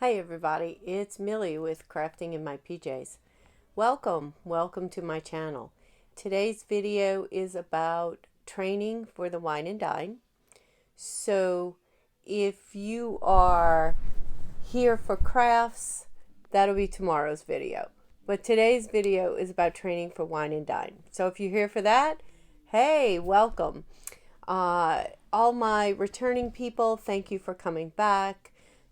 Hi everybody, it's Millie with Crafting in My PJs. Welcome to my channel. Today's video is about training for the Wine and Dine. So if you are here for crafts, that'll be tomorrow's video. But today's video is about training for Wine and Dine. So if you're here for that, hey, welcome. All my returning people, thank you for coming back.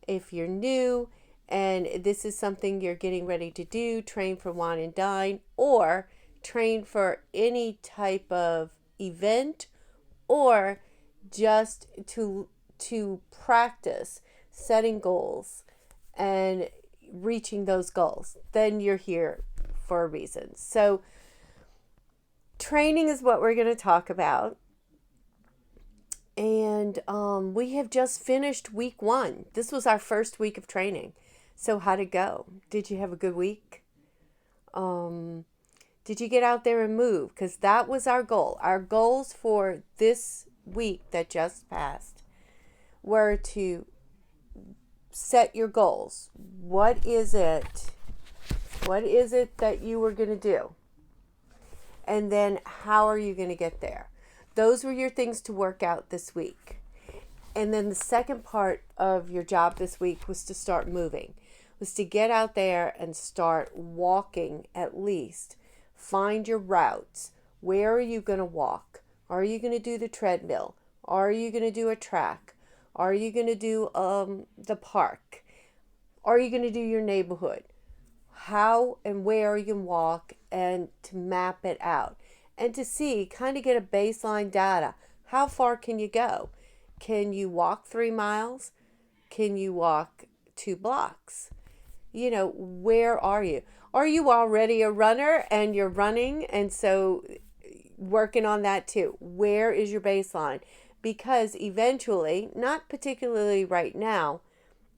If you're new and this is something you're getting ready to do, train for Wine and Dine, or train for any type of event, or just to practice setting goals and reaching those goals, then you're here for a reason. So training is what we're going to talk about. And we have just finished week 1. This was our first week of training. So how'd it go? Did you have a good week? Did you get out there and move? Because that was our goal. Our goals for this week that just passed were to set your goals. What is it? What is it that you were going to do? And then how are you going to get there? Those were your things to work out this week. And then the second part of your job this week was to start moving, was to get out there and start walking at least. Find your routes. Where are you going to walk? Are you going to do the treadmill? Are you going to do a track? Are you going to do the park? Are you going to do your neighborhood? How and where you can walk, and to map it out. And to see, kind of get a baseline data. How far can you go? Can you walk 3 miles? Can you walk 2 blocks? You know, where are you? Are you already a runner and you're running? And so working on that too. Where is your baseline? Because eventually, not particularly right now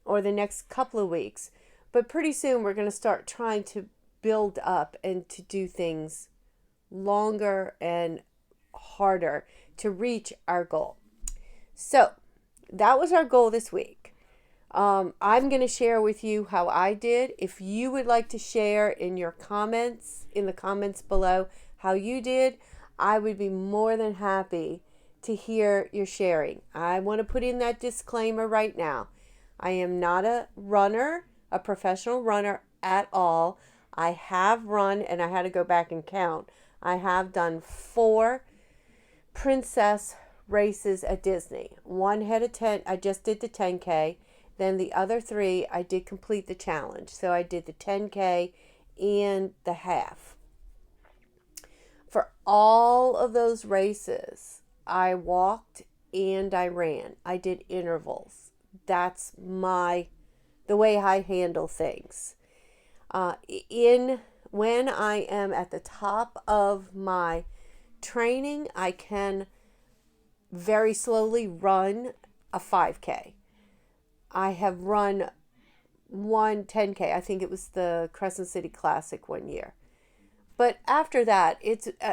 or the next couple of weeks, but pretty soon we're going to start trying to build up and to do things longer and harder to reach our goal. So that was our goal this week. I'm going to share with you how I did. If you would like to share in your comments, in the comments below, how you did, I would be more than happy to hear your sharing. I want to put in that disclaimer right now. I am not a runner, a professional runner at all. I have run, and I had to go back and count. I have done 4 princess races at Disney. One had a 10, I just did the 10K. Then the other 3, I did complete the challenge. So I did the 10K and the half. For all of those races, I walked and I ran. I did intervals. That's the way I handle things. When I am at the top of my training, I can very slowly run a 5K. I have run one 10K. I think it was the Crescent City Classic one year. But after that,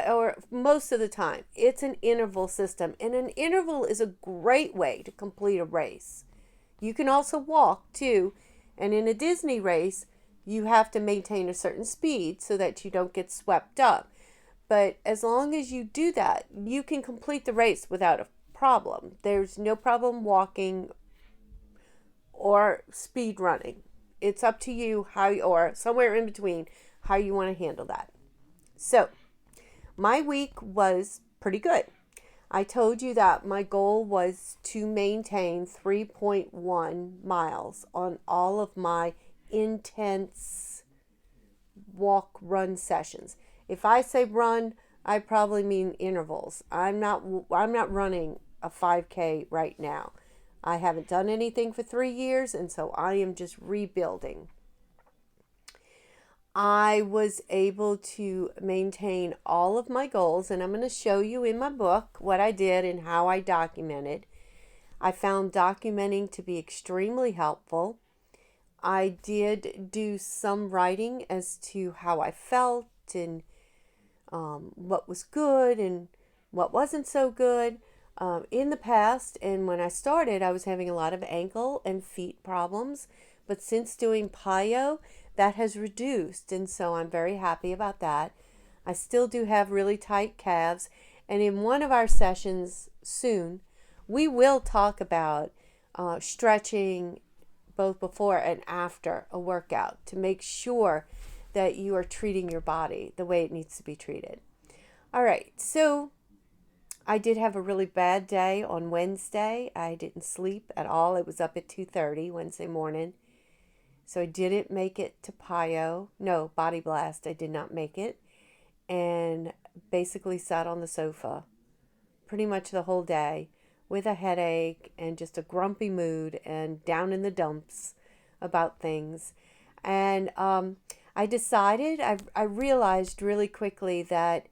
or most of the time, it's an interval system. And an interval is a great way to complete a race. You can also walk too. And in a Disney race, you have to maintain a certain speed so that you don't get swept up. But as long as you do that, you can complete the race without a problem. There's no problem walking or speed running. It's up to you or somewhere in between, how you want to handle that. So my week was pretty good. I told you that my goal was to maintain 3.1 miles on all of my intense walk run sessions. If I say run, I probably mean intervals. I'm not running a 5K right now. I haven't done anything for 3 years, and so I am just rebuilding. I was able to maintain all of my goals, and I'm going to show you in my book what I did and how I documented. I found documenting to be extremely helpful. I did do some writing as to how I felt and what was good and what wasn't so good. In the past, and when I started, I was having a lot of ankle and feet problems. But since doing PIO, that has reduced. And so I'm very happy about that. I still do have really tight calves. And in one of our sessions soon, we will talk about stretching both before and after a workout to make sure that you are treating your body the way it needs to be treated. All right, so I did have a really bad day on Wednesday. I didn't sleep at all. It was up at 2:30 Wednesday morning. So I didn't make it to PIO. No, Body Blast. I did not make it. And basically sat on the sofa pretty much the whole day with a headache and just a grumpy mood and down in the dumps about things. And I decided, I realized really quickly that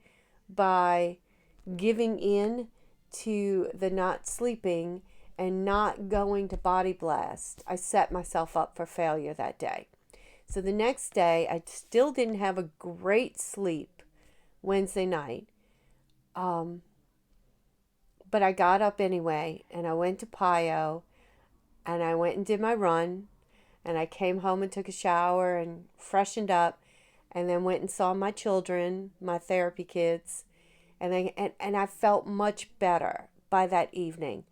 by giving in to the not sleeping and not going to Body Blast, I set myself up for failure that day. So the next day, I still didn't have a great sleep Wednesday night. But I got up anyway, and I went to PIO, and I went and did my run, and I came home and took a shower and freshened up, and then went and saw my children, my therapy kids, and I felt much better by that evening.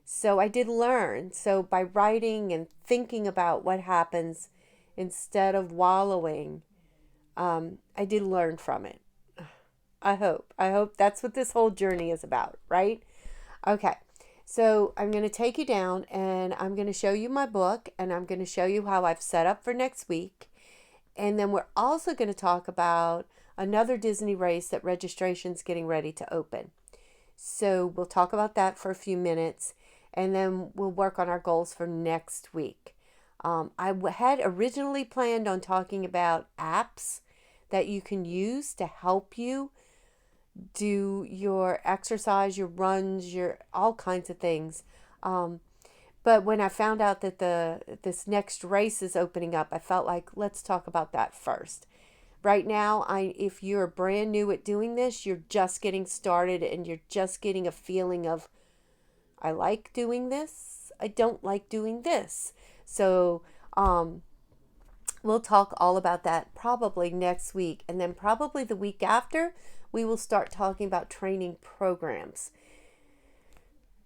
So I did learn. So by writing and thinking about what happens instead of wallowing, I did learn from it. I hope that's what this whole journey is about, right? Okay, so I'm going to take you down and I'm going to show you my book and I'm going to show you how I've set up for next week. And then we're also going to talk about another Disney race that registration's getting ready to open. So we'll talk about that for a few minutes and then we'll work on our goals for next week. I had originally planned on talking about apps that you can use to help you do your exercise, your runs, your all kinds of things. But when I found out that this next race is opening up, I felt like let's talk about that first. Right now, if you're brand new at doing this, you're just getting started and you're just getting a feeling of, I like doing this, I don't like doing this. So we'll talk all about that probably next week. And then probably the week after, we will start talking about training programs.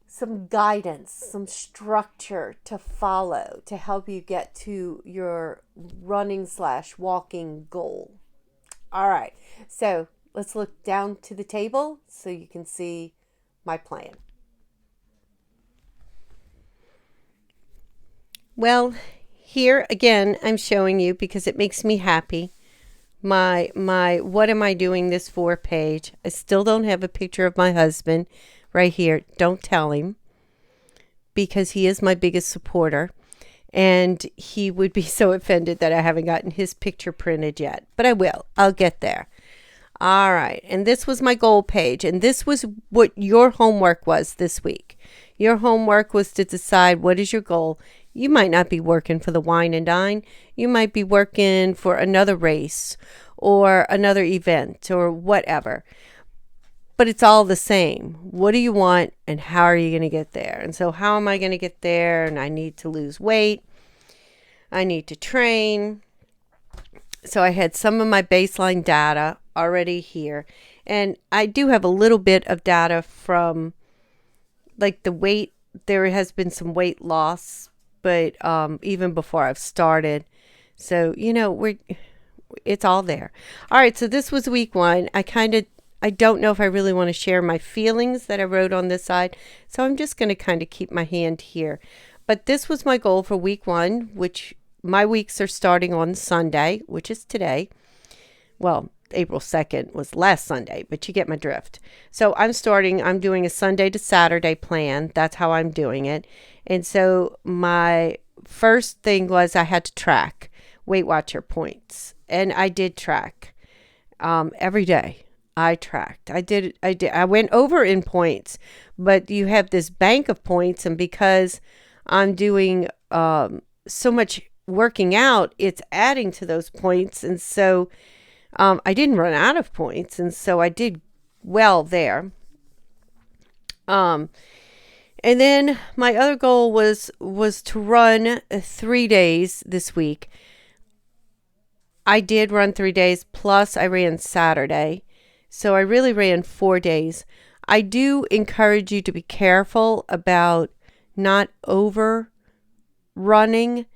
Some guidance, some structure to follow to help you get to your running/walking goal. All right, so let's look down to the table so you can see my plan. Well, here again, I'm showing you because it makes me happy. My what am I doing this for page. I still don't have a picture of my husband right here. Don't tell him because he is my biggest supporter and he would be so offended that I haven't gotten his picture printed yet, but I will. I'll get there. All right. And this was my goal page and this was what your homework was this week. Your homework was to decide what is your goal. You might not be working for the Wine and Dine. You might be working for another race or another event or whatever. But it's all the same. What do you want and how are you going to get there? And so how am I going to get there? And I need to lose weight. I need to train. So I had some of my baseline data already here. And I do have a little bit of data from like the weight. There has been some weight loss, but even before I've started. So, it's all there. All right, so this was week 1. I don't know if I really want to share my feelings that I wrote on this side. So I'm just going to kind of keep my hand here. But this was my goal for week 1, which my weeks are starting on Sunday, which is today. Well, April 2nd was last Sunday, but you get my drift. So I'm doing a Sunday to Saturday plan. That's how I'm doing it. And so my first thing was I had to track Weight Watcher points. And I did track every day. I tracked. I went over in points, but you have this bank of points. And because I'm doing so much working out, it's adding to those points. And so I didn't run out of points. And so I did well there. Um, and then my other goal was to run 3 days this week. I did run 3 days, plus I ran Saturday. So I really ran 4 days. I do encourage you to be careful about not over running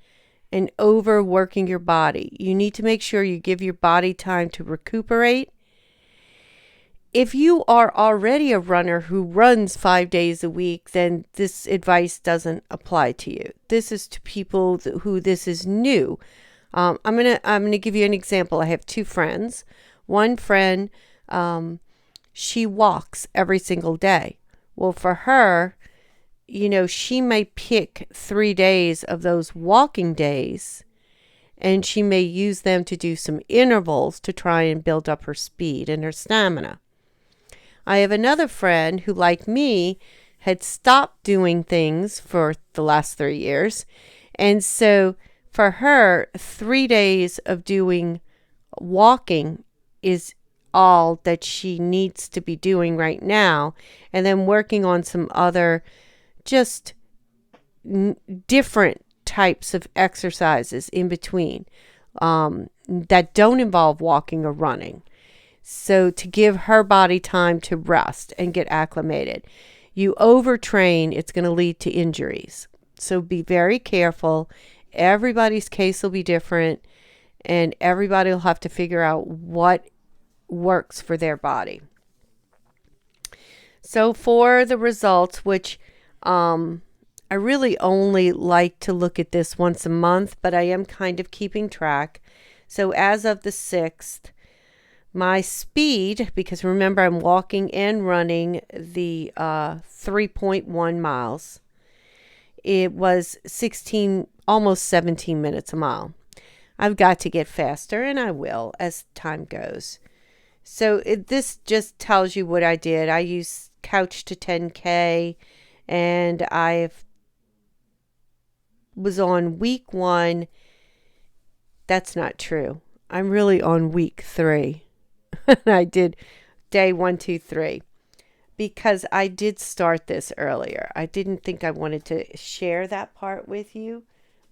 and overworking your body. You need to make sure you give your body time to recuperate. If you are already a runner who runs 5 days a week, then this advice doesn't apply to you. This is to people who this is new. I'm gonna give you an example. I have two friends. One friend, she walks every single day. Well, for her, she may pick 3 days of those walking days, and she may use them to do some intervals to try and build up her speed and her stamina. I have another friend who, like me, had stopped doing things for the last 3 years. And so for her, 3 days of doing walking is all that she needs to be doing right now. And then working on some other just different types of exercises in between that don't involve walking or running. So to give her body time to rest and get acclimated. You overtrain, it's going to lead to injuries. So be very careful. Everybody's case will be different, and everybody will have to figure out what works for their body. So for the results, which I really only like to look at this once a month, but I am kind of keeping track. So as of the 6th, my speed, because remember I'm walking and running the 3.1 miles, it was 16, almost 17 minutes a mile. I've got to get faster, and I will as time goes. So this just tells you what I did. I used Couch to 10K, and I was on week 1. That's not true. I'm really on week 3. I did day 1, 2, 3 because I did start this earlier. I didn't think I wanted to share that part with you,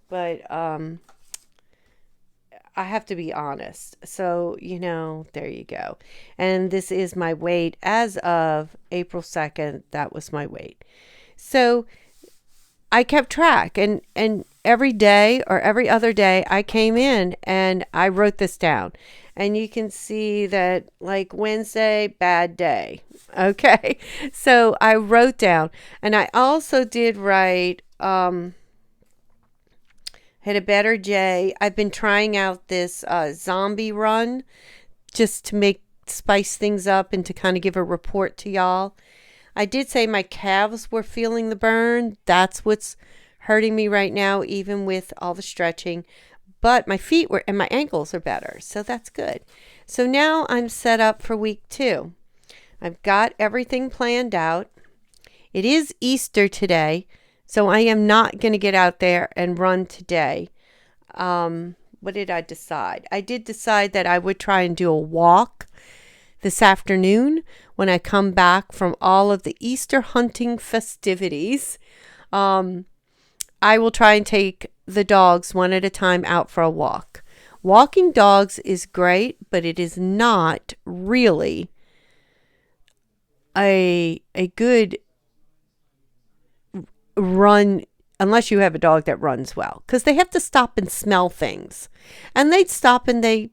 but I have to be honest. So, there you go. And this is my weight as of April 2nd. That was my weight. So I kept track, and every day or every other day I came in and I wrote this down. And you can see that, like, Wednesday, bad day. Okay. So I wrote down, and I also did write, had a better day. I've been trying out this zombie run just to spice things up and to kind of give a report to y'all. I did say my calves were feeling the burn. That's what's hurting me right now, even with all the stretching. But my feet and my ankles are better. So that's good. So now I'm set up for week 2. I've got everything planned out. It is Easter today, so I am not going to get out there and run today. What did I decide? I did decide that I would try and do a walk this afternoon when I come back from all of the Easter hunting festivities. I will try and take the dogs one at a time out for a walk. Walking dogs is great, but it is not really a good run unless you have a dog that runs well, because they have to stop and smell things, and they stop and they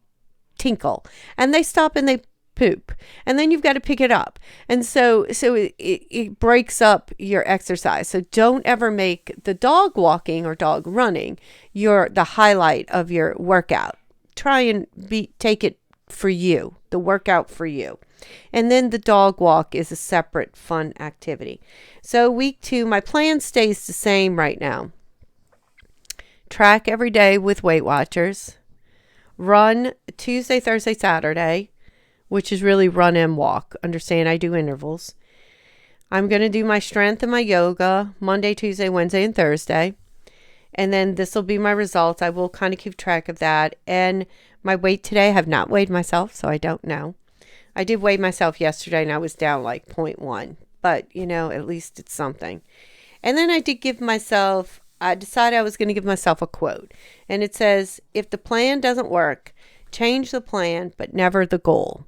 tinkle, and they stop and they poop, and then you've got to pick it up, and so it breaks up your exercise. So don't ever make the dog walking or dog running the highlight of your workout. Try and take it for you, the workout for you, and then the dog walk is a separate fun activity. So week 2, my plan stays the same right now. Track every day with Weight Watchers, run Tuesday, Thursday, Saturday, which is really run and walk. Understand, I do intervals. I'm going to do my strength and my yoga Monday, Tuesday, Wednesday, and Thursday. And then this will be my results. I will kind of keep track of that. And my weight today, I have not weighed myself, so I don't know. I did weigh myself yesterday, and I was down like 0.1. but at least it's something. And then I decided I was going to give myself a quote. And it says, if the plan doesn't work, change the plan, but never the goal.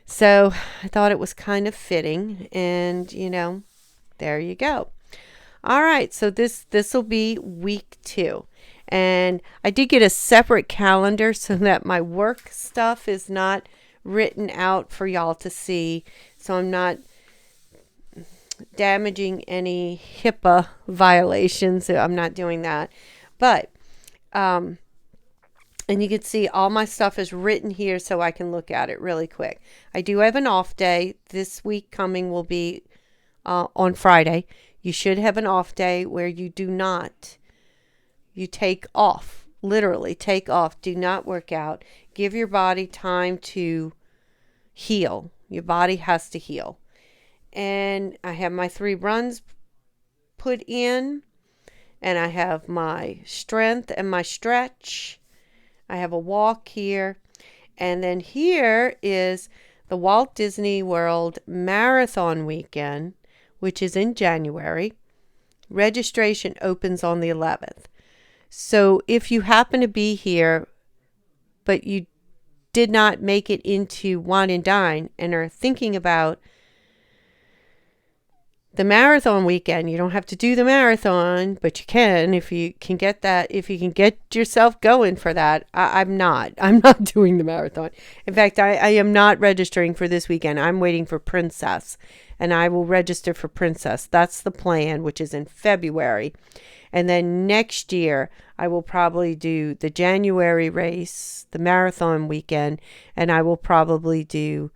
So I thought it was kind of fitting. And, there you go. All right. So this will be week 2. And I did get a separate calendar so that my work stuff is not written out for y'all to see. So I'm not damaging any HIPAA violations. I'm not doing that. But, and you can see all my stuff is written here so I can look at it really quick. I do have an off day. This week coming will be on Friday. You should have an off day where you take off, literally take off. Do not work out. Give your body time to heal. Your body has to heal. And I have my 3 runs put in, and I have my strength and my stretch. I have a walk here. And then here is the Walt Disney World Marathon Weekend, which is in January. Registration opens on the 11th. So if you happen to be here, but you did not make it into Wine and Dine and are thinking about the marathon weekend, you don't have to do the marathon, but you can if you can get that, if you can get yourself going for that. I'm not doing the marathon. In fact, I am not registering for this weekend. I'm waiting for Princess, and I will register for Princess. That's the plan, which is in February. And then next year, I will probably do the January race, the marathon weekend, and I will probably do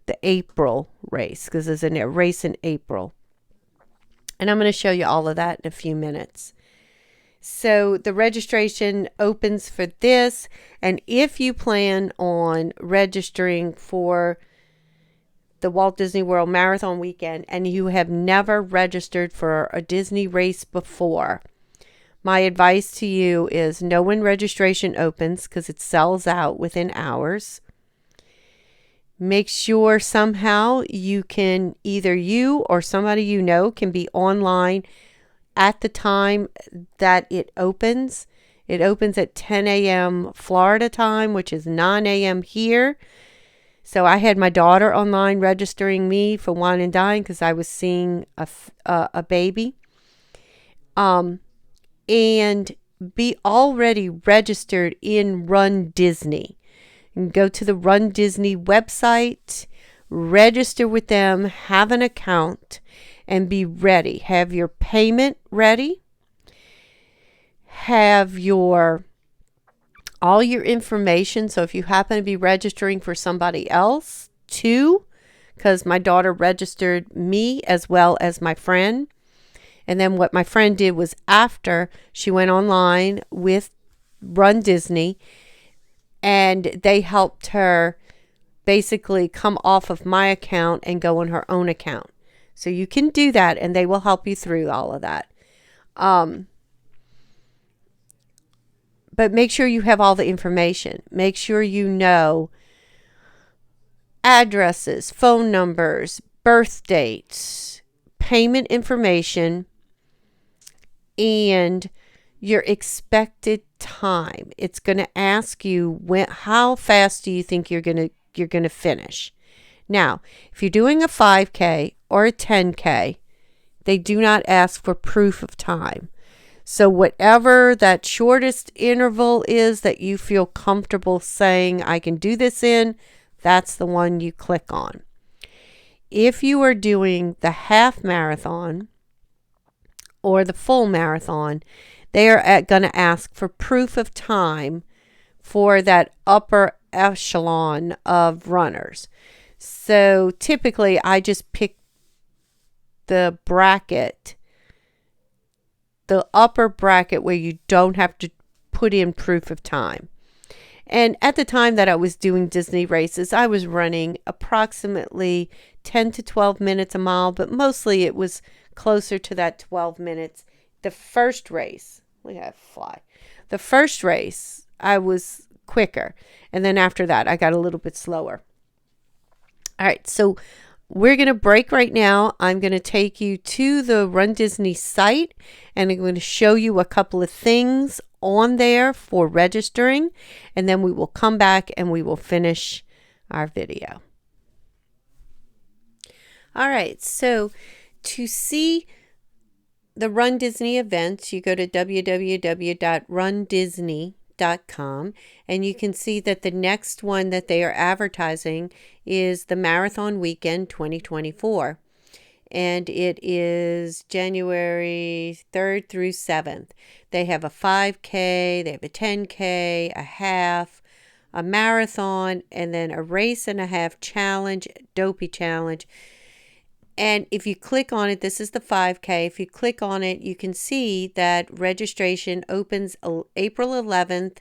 the April race, because there's a race in April. And I'm going to show you all of that in a few minutes. So the registration opens for this. And if you plan on registering for the Walt Disney World Marathon Weekend and you have never registered for a Disney race before, my advice to you is know when registration opens, because it sells out within hours. Make sure somehow either you or somebody can be online at the time that it opens. It opens at 10 a.m. Florida time, which is 9 a.m. here. So I had my daughter online registering me for Wine and Dine because I was seeing a baby. And be already registered in Run Disney. And go to the Run Disney website, register with them, have an account, and be ready. Have your payment ready. Have all your information. So if you happen to be registering for somebody else too, because my daughter registered me as well as my friend. And then what my friend did was, after she went online with Run Disney, and they helped her basically come off of my account and go on her own account. So you can do that, and they will help you through all of that. But make sure you have all the information. Make sure you know addresses, phone numbers, birth dates, payment information, and your expected time. It's going to ask you how fast do you think you're going to finish. Now, if you're doing a 5K or a 10K, they do not ask for proof of time. So whatever that shortest interval is that you feel comfortable saying, I can do this in, that's the one you click on. If you are doing the half marathon or the full marathon, they are going to ask for proof of time for that upper echelon of runners. So typically I just pick the bracket, the upper bracket where you don't have to put in proof of time. And at the time that I was doing Disney races, I was running approximately 10 to 12 minutes a mile, but mostly it was closer to that 12 minutes. The first race, look at that fly. The first race, I was quicker. And then after that, I got a little bit slower. All right, so we're going to break right now. I'm going to take you to the Run Disney site, and I'm going to show you a couple of things on there for registering, and then we will come back and we will finish our video. All right, so to see the Run Disney events, you go to www.rundisney.com, and you can see that the next one that they are advertising is the Marathon Weekend 2024. And it is January 3rd through 7th. They have a 5K, they have a 10K, a half, a marathon, and then a race and a half challenge, Dopey Challenge. And if you click on it, this is the 5K. If you click on it, you can see that registration opens April 11th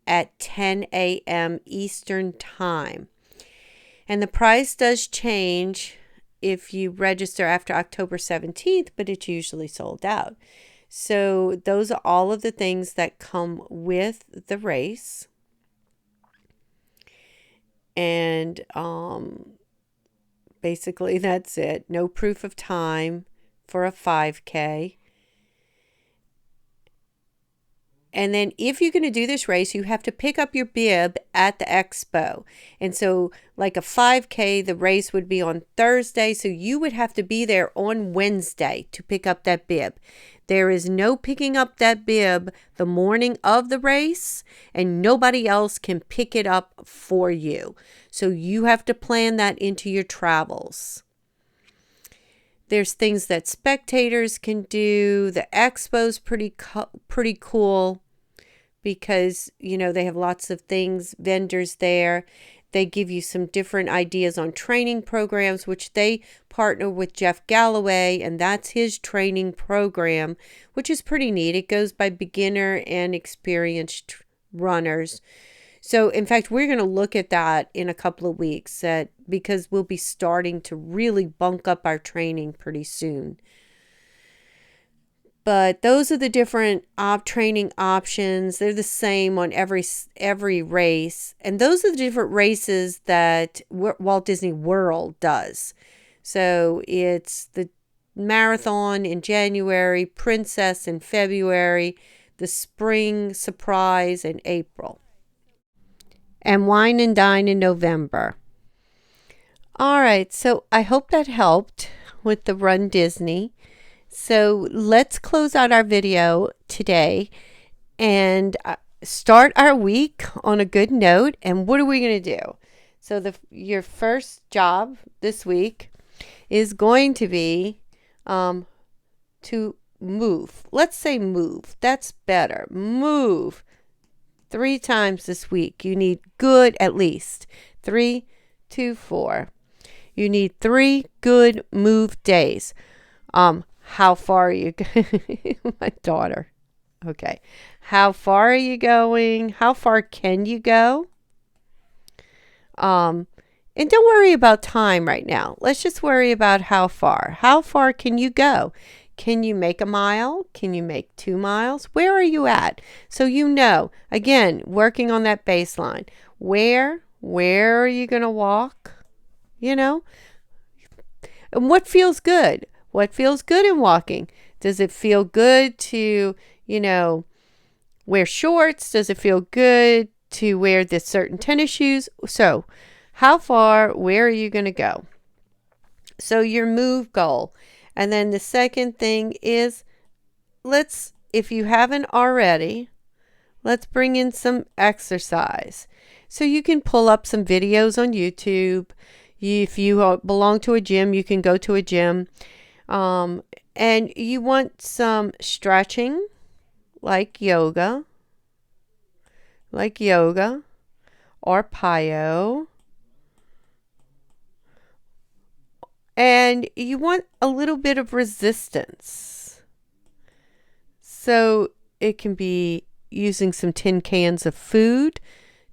at 10 a.m. Eastern Time. And the price does change if you register after October 17th, but it's usually sold out. So those are all of the things that come with the race. And basically, that's it. No proof of time for a 5K. And then if you're going to do this race, you have to pick up your bib at the expo. And so like a 5K, the race would be on Thursday. So you would have to be there on Wednesday to pick up that bib. There is no picking up that bib the morning of the race, and nobody else can pick it up for you. So you have to plan that into your travels. There's things that spectators can do. The expo's pretty cool because, you know, they have lots of things, vendors there. They give you some different ideas on training programs, which they partner with Jeff Galloway, and that's his training program, which is pretty neat. It goes by beginner and experienced runners. So, in fact, we're going to look at that in a couple of weeks because we'll be starting to really bunk up our training pretty soon. But those are the different training options. They're the same on every race. And those are the different races that Walt Disney World does. So it's the marathon in January, Princess in February, the Spring Surprise in April, and Wine and Dine in November. All right, so I hope that helped with the Run Disney. So let's close out our video today and start our week on a good note. And what are we going to do? So your first job this week is going to be to move. Let's say move. That's better. Move 3 times this week. You need good at least 3, 2, 4. You need 3 good move days. How far are you going? My daughter. Okay. How far are you going? How far can you go? And don't worry about time right now. Let's just worry about how far. How far can you go? Can you make a mile? Can you make 2 miles? Where are you at? So you know, again, working on that baseline. Where are you going to walk? You know? And what feels good? What feels good in walking? Does it feel good to, wear shorts? Does it feel good to wear this certain tennis shoes? So how far, where are you going to go? So your move goal. And then the second thing is, if you haven't already, let's bring in some exercise. So you can pull up some videos on YouTube. If you belong to a gym, you can go to a gym. And you want some stretching, like yoga, or PIO. And you want a little bit of resistance. So it can be using some tin cans of food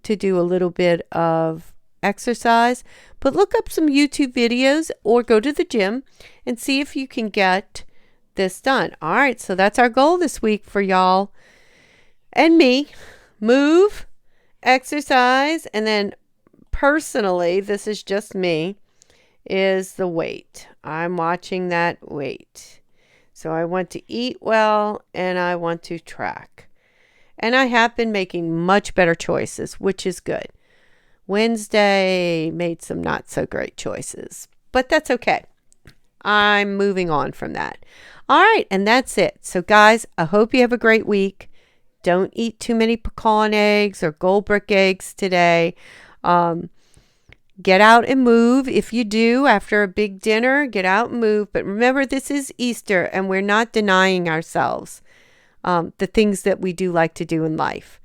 to do a little bit of exercise. But look up some YouTube videos or go to the gym and see if you can get this done. All right, so that's our goal this week for y'all and me. Move, exercise, and then personally, this is just me, is the weight. I'm watching that weight. So I want to eat well and I want to track. And I have been making much better choices, which is good. Wednesday made some not so great choices, but that's okay. I'm moving on from that. All right, and that's it. So guys, I hope you have a great week. Don't eat too many pecan eggs or Goldbrick eggs today. Get out and move. If you do, after a big dinner, get out and move. But remember, this is Easter, and we're not denying ourselves the things that we do like to do in life.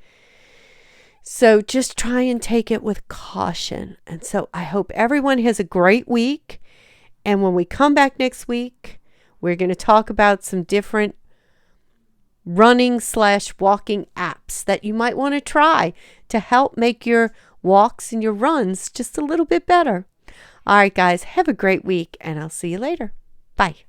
So just try and take it with caution. And so I hope everyone has a great week. And when we come back next week, we're going to talk about some different running/walking apps that you might want to try to help make your walks and your runs just a little bit better. All right, guys, have a great week, and I'll see you later. Bye.